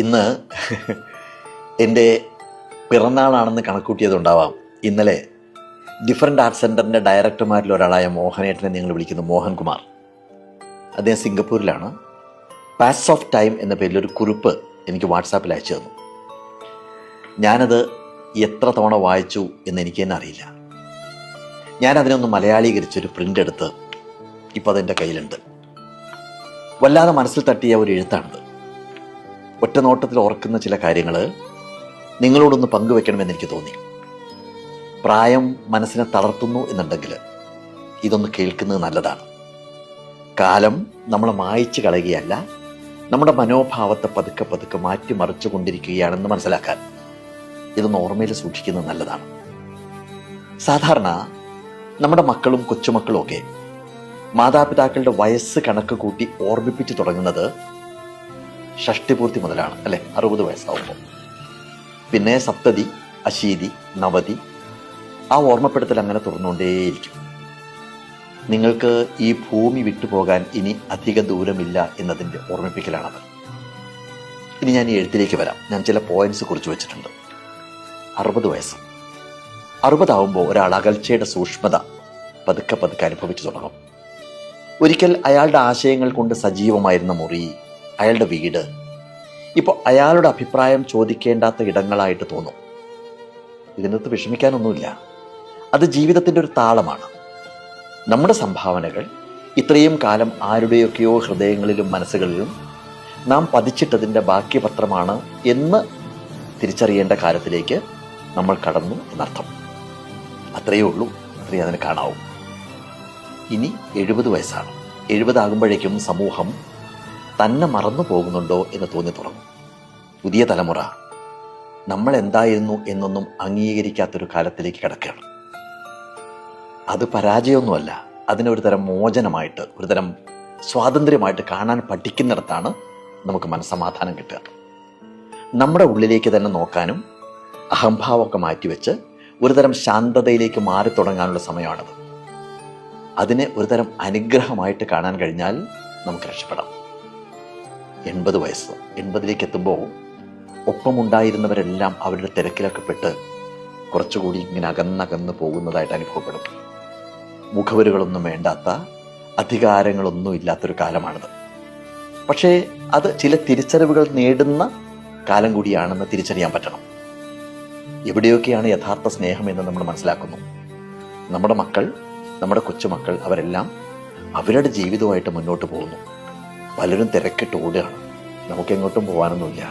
ഇന്ന് എൻ്റെ പിറന്നാളാണെന്ന് കണക്കൂട്ടിയതുണ്ടാവാം. ഇന്നലെ ഡിഫറൻറ്റ് ആർട്സ് സെൻറ്ററിൻ്റെ ഡയറക്ടർമാരിൽ ഒരാളായ മോഹനേട്ടനെ നിങ്ങൾ വിളിക്കുന്നു മോഹൻകുമാർ. അദ്ദേഹം സിംഗപ്പൂരിലാണ്. പാസ് ഓഫ് ടൈം എന്ന പേരിലൊരു കുറിപ്പ് എനിക്ക് വാട്സാപ്പിൽ അയച്ചു തന്നു. ഞാനത് എത്ര തവണ വായിച്ചു എന്ന് എനിക്ക് തന്നെ അറിയില്ല. ഞാനതിനൊന്ന് മലയാളീകരിച്ചൊരു പ്രിൻ്റ് എടുത്ത് ഇപ്പോൾ അതെൻ്റെ കയ്യിലുണ്ട്. വല്ലാതെ മനസ്സിൽ തട്ടിയ ഒരു എഴുത്താണിത്. ഒറ്റ നോട്ടത്തിൽ ഓർക്കുന്ന ചില കാര്യങ്ങൾ നിങ്ങളോടൊന്ന് പങ്കുവെക്കണമെന്ന് എനിക്ക് തോന്നി. പ്രായം മനസ്സിനെ തളർത്തുന്നു എന്നുണ്ടെങ്കിൽ ഇതൊന്ന് കേൾക്കുന്നത് നല്ലതാണ്. കാലം നമ്മളെ മായ്ച്ചു കളയുകയല്ല, നമ്മുടെ മനോഭാവത്തെ പതുക്കെ പതുക്കെ മാറ്റിമറിച്ചു കൊണ്ടിരിക്കുകയാണെന്ന് മനസ്സിലാക്കാൻ ഇതൊന്ന് ഓർമ്മയിൽ സൂക്ഷിക്കുന്നത് നല്ലതാണ്. സാധാരണ നമ്മുടെ മക്കളും കൊച്ചുമക്കളും ഒക്കെ മാതാപിതാക്കളുടെ വയസ്സ് കണക്ക് കൂട്ടി ഓർമ്മിപ്പിച്ചു തുടങ്ങുന്നത് ഷഷ്ടിപൂർത്തി മുതലാണ്, അല്ലെ? 60 വയസ്സാവുമ്പോൾ. പിന്നെ സപ്തതി, അശീതി, നവതി, ആ ഓർമ്മപ്പെടുത്തൽ അങ്ങനെ തുറന്നുകൊണ്ടേയിരിക്കും. നിങ്ങൾക്ക് ഈ ഭൂമി വിട്ടുപോകാൻ ഇനി അധിക ദൂരമില്ല എന്നതിൻ്റെ ഓർമ്മിപ്പിക്കലാണത്. ഇനി ഞാൻ ഈ എഴുത്തിലേക്ക് വരാം. ഞാൻ ചില പോയിന്റ്സ് കുറിച്ച് വെച്ചിട്ടുണ്ട്. 60 വയസ്സ്, 60 ആവുമ്പോൾ ഒരാൾ അകൽച്ചയുടെ സൂക്ഷ്മത പതുക്കെ പതുക്കെ അനുഭവിച്ചു തുടങ്ങും. ഒരിക്കൽ അയാളുടെ ആശയങ്ങൾ കൊണ്ട് സജീവമായിരുന്ന മുറി, അയാളുടെ വീട് ഇപ്പോൾ അയാളുടെ അഭിപ്രായം ചോദിക്കേണ്ടാത്ത ഇടങ്ങളായിട്ട് തോന്നും. ഇതിനകത്ത് വിഷമിക്കാനൊന്നുമില്ല. അത് ജീവിതത്തിൻ്റെ ഒരു താളമാണ്. നമ്മുടെ സംഭാവനകൾ ഇത്രയും കാലം ആരുടെയൊക്കെയോ ഹൃദയങ്ങളിലും മനസ്സുകളിലും നാം പതിച്ചിട്ടതിൻ്റെ ബാക്കി പത്രമാണ് എന്ന് തിരിച്ചറിയേണ്ട കാലത്തിലേക്ക് നമ്മൾ കടന്നു എന്നർത്ഥം. അത്രയേ ഉള്ളൂ, അത്രയേ അതിന് കാണാവൂ. ഇനി 70 വയസ്സാണ്. 70 ആകുമ്പോഴേക്കും സമൂഹം തന്നെ മറന്നു പോകുന്നുണ്ടോ എന്ന് തോന്നി തുടങ്ങും. പുതിയ തലമുറ നമ്മൾ എന്തായിരുന്നു എന്നൊന്നും അംഗീകരിക്കാത്തൊരു കാലത്തിലേക്ക് കിടക്കുകയാണ്. അത് പരാജയമൊന്നുമല്ല, അതിനെ ഒരു തരം മോചനമായിട്ട്, ഒരു തരം സ്വാതന്ത്ര്യമായിട്ട് കാണാൻ പഠിക്കുന്നിടത്താണ് നമുക്ക് മനസ്സമാധാനം കിട്ടുക. നമ്മുടെ ഉള്ളിലേക്ക് തന്നെ നോക്കാനും അഹംഭാവമൊക്കെ മാറ്റിവെച്ച് ഒരു തരം ശാന്തതയിലേക്ക് മാറി തുടങ്ങാനുള്ള സമയമാണത്. അതിനെ ഒരു തരം അനുഗ്രഹമായിട്ട് കാണാൻ കഴിഞ്ഞാൽ നമുക്ക് രക്ഷപ്പെടാം. 80 വയസ്സ്, 80ലേക്ക് എത്തുമ്പോൾ ഒപ്പമുണ്ടായിരുന്നവരെല്ലാം അവരുടെ തിരക്കിലൊക്കെ പെട്ട് കുറച്ചുകൂടി ഇങ്ങനെ അകന്നകന്ന് പോകുന്നതായിട്ട് അനുഭവപ്പെടും. മുഖവരുകളൊന്നും വേണ്ടാത്ത, അധികാരങ്ങളൊന്നും ഇല്ലാത്തൊരു കാലമാണിത്. പക്ഷേ അത് ചില തിരിച്ചറിവുകൾ നേടുന്ന കാലം കൂടിയാണെന്ന് തിരിച്ചറിയാൻ പറ്റണം. എവിടെയൊക്കെയാണ് യഥാർത്ഥ സ്നേഹം എന്ന് നമ്മൾ മനസ്സിലാക്കുന്നു. നമ്മുടെ മക്കൾ, നമ്മുടെ കൊച്ചുമക്കൾ, അവരെല്ലാം അവരുടെ ജീവിതവുമായിട്ട് മുന്നോട്ട് പോകുന്നു. പലരും തിരക്കിട്ട് ഓടുകയാണ്. നമുക്കെങ്ങോട്ടും പോകാനൊന്നുമില്ല.